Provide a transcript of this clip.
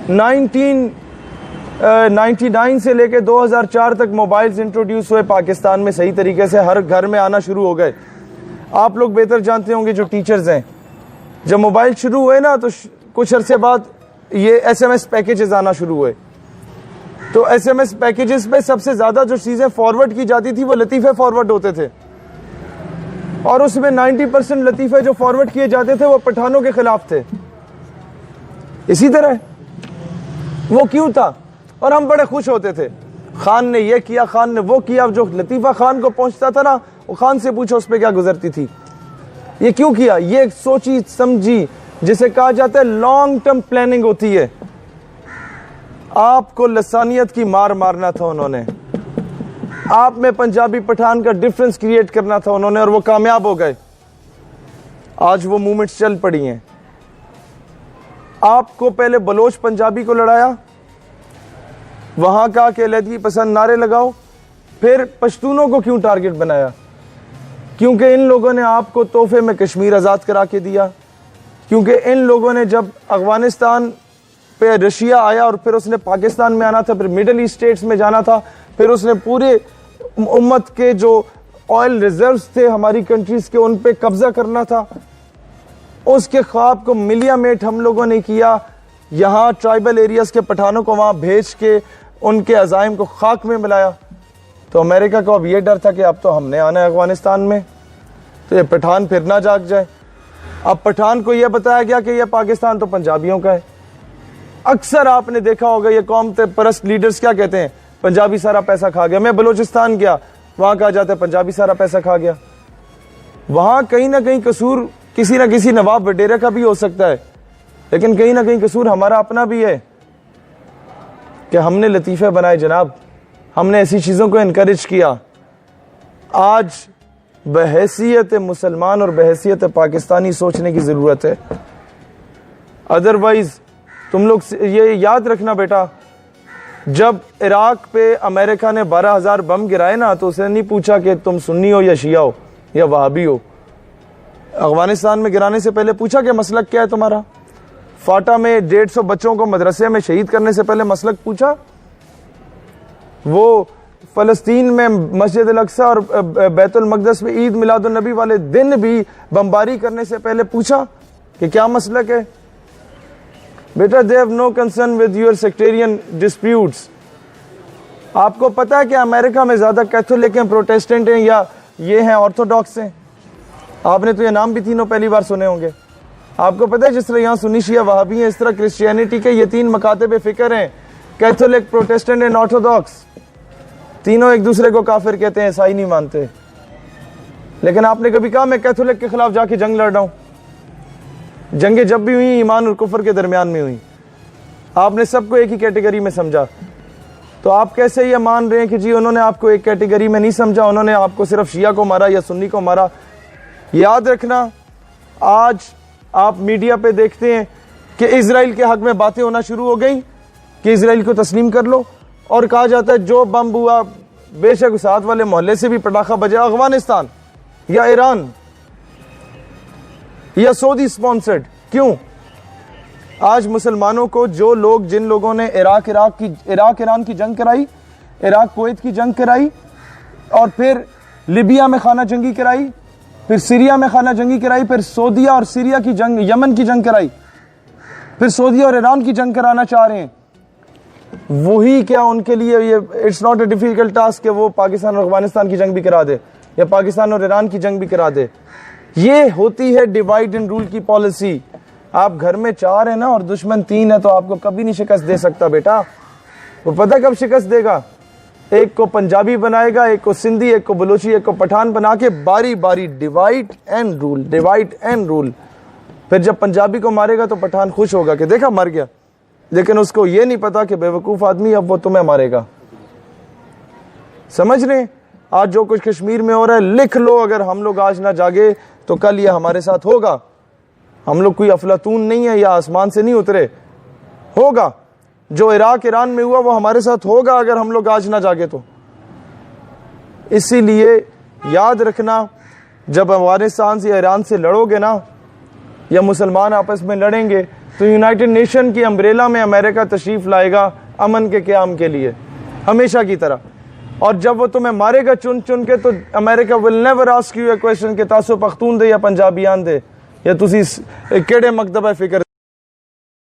1999 से लेके 2004 तक मोबाइल्स इंट्रोड्यूस हुए पाकिस्तान में सही तरीके से, हर घर में आना शुरू हो गए। आप लोग बेहतर जानते होंगे जो टीचर्स हैं, जब मोबाइल शुरू हुए ना तो कुछ अरसे बाद ये SMS पैकेजेस आना शुरू हुए। तो SMS पैकेजेस पे सबसे ज़्यादा जो चीज़ें फॉरवर्ड की जाती थी वो लतीफ़े फॉरवर्ड होते थे, और उसमें 90% लतीफ़े जो फॉरवर्ड किए जाते थे वो पठानों के खिलाफ थे। इसी तरह वो क्यों था, और हम बड़े खुश होते थे, खान ने ये किया, खान ने वो किया। जो लतीफ़ा खान को पहुंचता था ना, वो खान से पूछो उस पर क्या गुजरती थी, ये क्यों किया। ये सोची समझी, जिसे कहा जाता है लॉन्ग टर्म प्लानिंग होती है। आपको लसानियत की मार मारना था उन्होंने, आप में पंजाबी पठान का डिफरेंस क्रिएट करना था उन्होंने, और वो कामयाब हो गए। आज वो मूवमेंट्स चल पड़ी हैं। आपको पहले बलोच पंजाबी को लड़ाया, वहां का कि अलहदगी पसंद नारे लगाओ, फिर पश्तूनों को क्यों टारगेट बनाया, क्योंकि इन लोगों ने आपको तोहफे में कश्मीर आज़ाद करा के दिया। क्योंकि इन लोगों ने जब अफगानिस्तान पे रशिया आया और फिर उसने पाकिस्तान में आना था, फिर मिडल ईस्ट स्टेट्स में जाना था, फिर उसने पूरे उम्मत के जो ऑयल रिजर्व्स थे हमारी कंट्रीज के, उन पे कब्जा करना था। उसके ख्वाब को मिलियामेट हम लोगों ने किया। यहाँ ट्राइबल एरियाज के पठानों को वहाँ भेज के उनके अज़ाइम को खाक में मिलाया। तो अमेरिका को अब ये डर था कि अब तो हमने आना है अफगानिस्तान में, तो ये पठान फिर ना जाग जाए। अब पठान को यह बताया गया कि यह पाकिस्तान तो पंजाबियों का है। अक्सर आपने देखा होगा ये कौम परस्त लीडर्स क्या कहते हैं, पंजाबी सारा पैसा खा गया। मैं बलूचिस्तान गया, वहाँ कहा जाता है पंजाबी सारा पैसा खा गया। वहाँ कहीं ना कहीं कसूर किसी ना किसी नवाब वडेरा का भी हो सकता है, लेकिन कहीं ना कहीं कसूर हमारा अपना भी है कि हमने लतीफ़े बनाए जनाब, हमने ऐसी चीज़ों को इनकरेज किया। आज बहैसियत मुसलमान और बहैसियत पाकिस्तानी सोचने की ज़रूरत है। अदरवाइज़ तुम लोग ये याद रखना बेटा, जब इराक पे अमेरिका ने 12,000 बम गिराए ना, तो उसने नहीं पूछा कि तुम सुन्नी हो या शिया हो या वहाबी हो। अफगानिस्तान में गिराने से पहले पूछा कि मसलक क्या है तुम्हारा। फाटा में 150 बच्चों को मदरसे में शहीद करने से पहले मसलक पूछा। वो फ़लस्तीन में मस्जिद अल-अक्सा और बैतुल मक़दस में ईद मिलादुन नबी वाले दिन भी बमबारी करने से पहले पूछा कि क्या मसलक है। बेटा, they have no concern with your sectarian disputes. आपको पता है कि अमेरिका में ज़्यादा कैथोलिक हैं, प्रोटेस्टेंट हैं, या ये हैं ऑर्थोडॉक्स हैं। आपने तो ये नाम भी तीनों पहली बार सुने होंगे। आपको पता है जिस तरह यहाँ सुन्नी शिया वहाबी हैं, इस तरह क्रिश्चियनिटी के ये 3 मकातब फ़िक्र हैं, कैथोलिक, प्रोटेस्टेंट एंड ऑर्थोडॉक्स। तीनों एक दूसरे को काफिर कहते हैं, ईसाई नहीं मानते। लेकिन आपने कभी कहा मैं कैथोलिक के खिलाफ जाके जंग लड़ रहा हूं? जंगें जब भी हुई ईमान और कुफर के दरमियान में हुई। आपने सबको एक ही कैटेगरी में समझा। तो आप कैसे ये मान रहे हैं कि जी उन्होंने आपको एक कैटेगरी में नहीं समझा, उन्होंने आपको सिर्फ शिया को मारा या सुन्नी को मारा। याद रखना, आज आप मीडिया पे देखते हैं कि इजराइल के हक में बातें होना शुरू हो गई कि इजराइल को तस्लीम कर लो, और कहा जाता है जो बम हुआ बेशक साथ वाले मोहल्ले से भी पटाखा बजा, अफगानिस्तान या ईरान या सऊदी स्पॉन्सर्ड। क्यों? आज मुसलमानों को जो लोग, जिन लोगों ने इराक ईरान की जंग कराई, इराक कुवैत की जंग कराई, और फिर लिबिया में खाना जंगी कराई, फिर सीरिया में खाना जंगी कराई, फिर सऊदीया और सीरिया की जंग, यमन की जंग कराई, फिर सऊदी और ईरान की जंग कराना चाह रहे हैं। वही क्या उनके लिए ये it's not a difficult task कि वो पाकिस्तान और अफगानिस्तान की जंग भी करा दे या पाकिस्तान और ईरान की जंग भी करा दे। ये होती है डिवाइड एंड रूल की पॉलिसी। आप घर में 4 हैं ना और दुश्मन 3 है, तो आपको कभी नहीं शिकस्त दे सकता बेटा। वो पता कब शिकस्त देगा? एक को पंजाबी बनाएगा, एक को सिंधी, एक को बलोची, एक को पठान बना के बारी बारी divide and rule, divide and rule. फिर जब पंजाबी को मारेगा तो पठान खुश होगा कि देखा मर गया, लेकिन उसको ये नहीं पता कि बेवकूफ़ आदमी अब वो तुम्हें मारेगा। समझ रहे? आज जो कुछ कश्मीर में हो रहा है, लिख लो, अगर हम लोग आज ना जागे तो कल ये हमारे साथ होगा। हम लोग कोई अफलातून नहीं है या आसमान से नहीं उतरे, होगा। जो इराक ईरान में हुआ वो हमारे साथ होगा अगर हम लोग आज ना जागे तो। इसीलिए याद रखना, जब अफगानिस्तान से या ईरान से लड़ोगे ना, या मुसलमान आपस में लड़ेंगे, तो यूनाइटेड नेशन की अम्ब्रेला में अमेरिका तशरीफ़ लाएगा अमन के क़याम के लिए, हमेशा की तरह। और जब वो तुम्हें मारेगा चुन चुन के, तो America will never ask U A question कि तासो पख्तून दे या पंजाबियान दे या तुसी केड़े मकतब फिक्र